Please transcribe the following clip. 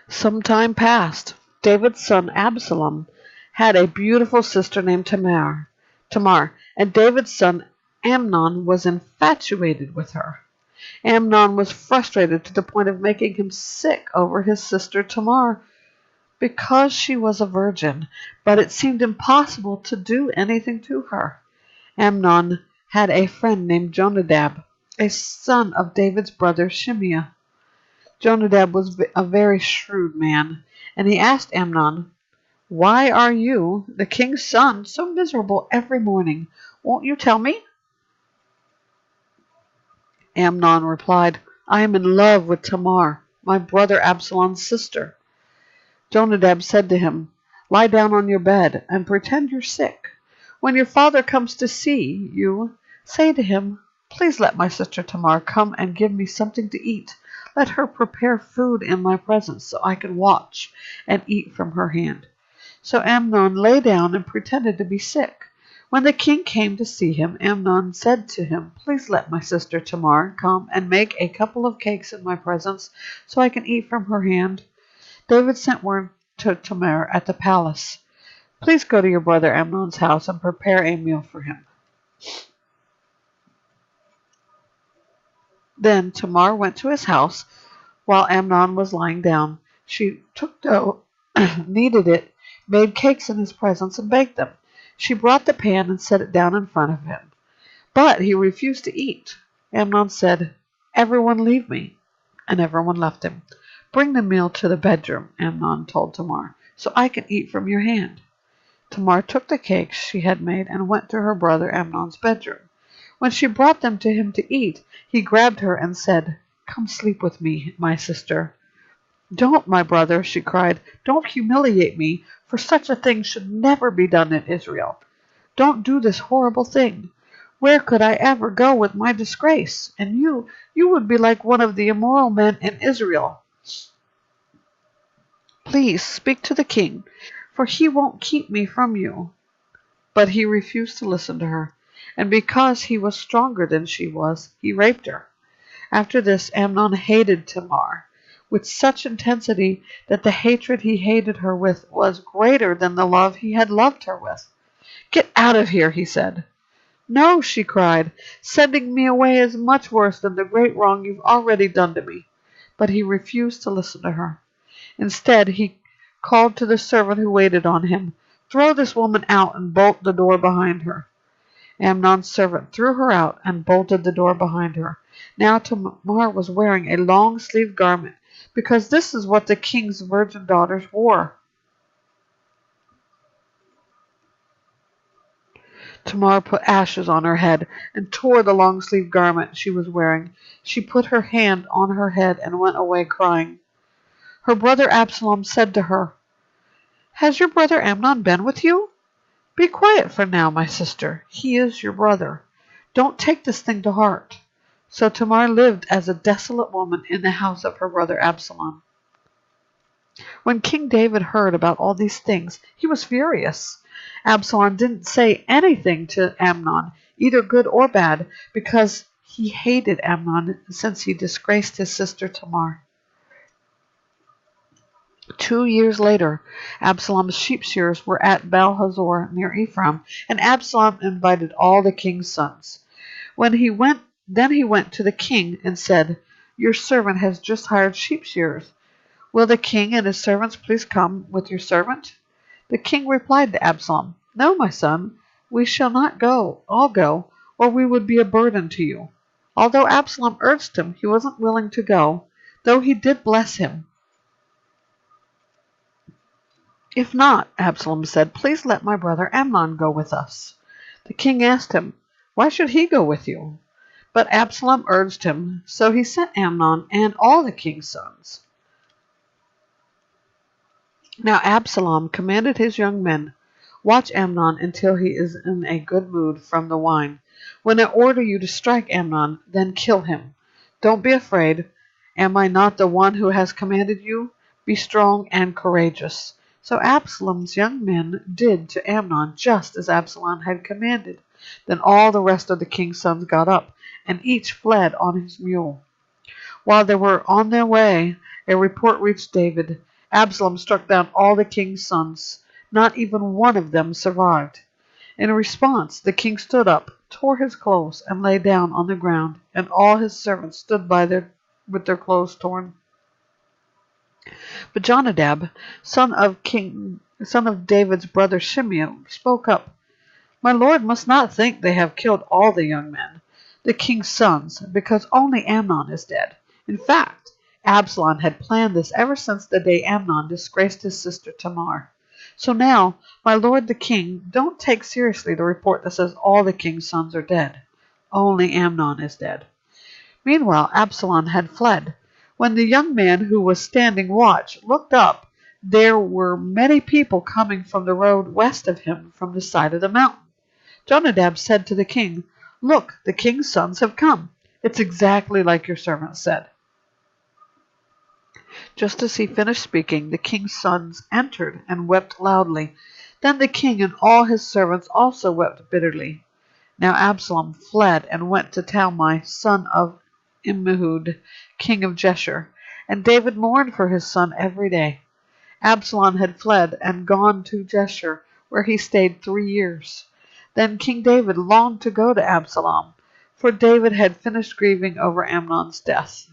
Some time passed. David's son Absalom had a beautiful sister named Tamar, and David's son Amnon was infatuated with her. Amnon was frustrated to the point of making him sick over his sister Tamar because she was a virgin, but it seemed impossible to do anything to her. Amnon had a friend named Jonadab, a son of David's brother Shimei. Jonadab was a very shrewd man, and he asked Amnon, "Why are you, the king's son, so miserable every morning? Won't you tell me?" Amnon replied, "I am in love with Tamar, my brother Absalom's sister." Jonadab said to him, "Lie down on your bed and pretend you're sick. When your father comes to see you, say to him, 'Please let my sister Tamar come and give me something to eat. Let her prepare food in my presence so I can watch and eat from her hand.'" So Amnon lay down and pretended to be sick. When the king came to see him, Amnon said to him, "Please let my sister Tamar come and make a couple of cakes in my presence so I can eat from her hand." David sent word to Tamar at the palace, "Please go to your brother Amnon's house and prepare a meal for him." Then Tamar went to his house while Amnon was lying down. She took dough, kneaded it, made cakes in his presence, and baked them. She brought the pan and set it down in front of him. But he refused to eat. Amnon said, "Everyone leave me," and everyone left him. "Bring the meal to the bedroom," Amnon told Tamar, "so I can eat from your hand." Tamar took the cakes she had made and went to her brother Amnon's bedroom. When she brought them to him to eat, he grabbed her and said, "Come sleep with me, my sister." "Don't, my brother," she cried. "Don't humiliate me, for such a thing should never be done in Israel. Don't do this horrible thing. Where could I ever go with my disgrace? And you would be like one of the immoral men in Israel. Please speak to the king, for he won't keep me from you." But he refused to listen to her, and because he was stronger than she was, he raped her. After this, Amnon hated Tamar with such intensity that the hatred he hated her with was greater than the love he had loved her with. "Get out of here," he said. "No," she cried. "Sending me away is much worse than the great wrong you've already done to me." But he refused to listen to her. Instead, he called to the servant who waited on him, "Throw this woman out and bolt the door behind her." Amnon's servant threw her out and bolted the door behind her. Now Tamar was wearing a long-sleeved garment, because this is what the king's virgin daughters wore. Tamar put ashes on her head and tore the long-sleeved garment she was wearing. She put her hand on her head and went away crying. Her brother Absalom said to her, "Has your brother Amnon been with you? Be quiet for now, my sister. He is your brother. Don't take this thing to heart." So Tamar lived as a desolate woman in the house of her brother Absalom. When King David heard about all these things, he was furious. Absalom didn't say anything to Amnon, either good or bad, because he hated Amnon since he disgraced his sister Tamar. 2 years later, Absalom's sheep shearers were at Baal-hazor near Ephraim, and Absalom invited all the king's sons. Then he went to the king and said, "Your servant has just hired sheep shearers. Will the king and his servants please come with your servant?" The king replied to Absalom, "No, my son, we shall not all go, or we would be a burden to you." Although Absalom urged him, he wasn't willing to go, though he did bless him. "If not," Absalom said, "please let my brother Amnon go with us." The king asked him, "Why should he go with you?" But Absalom urged him, so he sent Amnon and all the king's sons. Now Absalom commanded his young men, "Watch Amnon until he is in a good mood from the wine. When I order you to strike Amnon, then kill him. Don't be afraid. Am I not the one who has commanded you? Be strong and courageous." So Absalom's young men did to Amnon just as Absalom had commanded. Then all the rest of the king's sons got up, and each fled on his mule. While they were on their way, a report reached David. Absalom struck down all the king's sons. Not even one of them survived. In response, the king stood up, tore his clothes, and lay down on the ground, and all his servants stood by with their clothes torn. But Jonadab, son of David's brother Shimeon, spoke up. My lord must not think they have killed all the young men, the king's sons, because only Amnon is dead. In fact, Absalom had planned this ever since the day Amnon disgraced his sister Tamar. So now, my lord the king, don't take seriously the report that says all the king's sons are dead. Only Amnon is dead. Meanwhile, Absalom had fled. When the young man who was standing watch looked up, there were many people coming from the road west of him from the side of the mountain. Jonadab said to the king, Look, the king's sons have come. It's exactly like your servant said. Just as he finished speaking, the king's sons entered and wept loudly. Then the king and all his servants also wept bitterly. Now Absalom fled and went to Talmai, son of Ammihud, king of Geshur, and David mourned for his son every day. Absalom had fled and gone to Geshur, where he stayed 3 years. Then King David longed to go to Absalom, for David had finished grieving over Amnon's death.